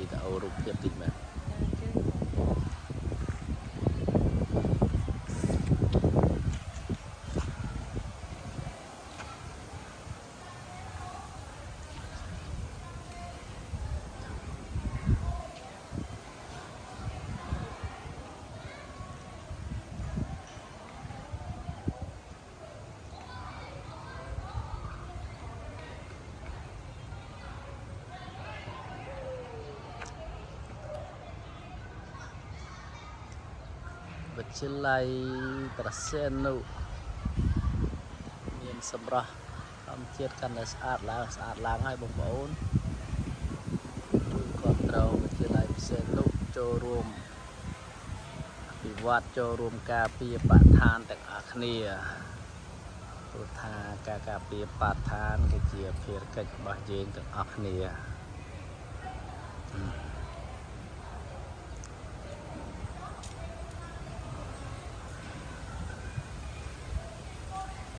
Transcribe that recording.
វីដេអូរូបភាពតិចមែនវិទ្យាល័យប្រសិទ្ធនុមានសម្រស់ធម្មជាតិកាន់តែស្អាតឡើងហើយបងប្អូនជួយគ្រប់គ្រងវិទ្យាល័យប្រសិទ្ធនុចូលរួមអភិវឌ្ឍចូលរួមការពារបរិស្ថានទាំងអស់គ្នាព្រោះថាការការពារបរិស្ថានគឺជាភារកិច្ចរបស់យើងទាំងអស់គ្នា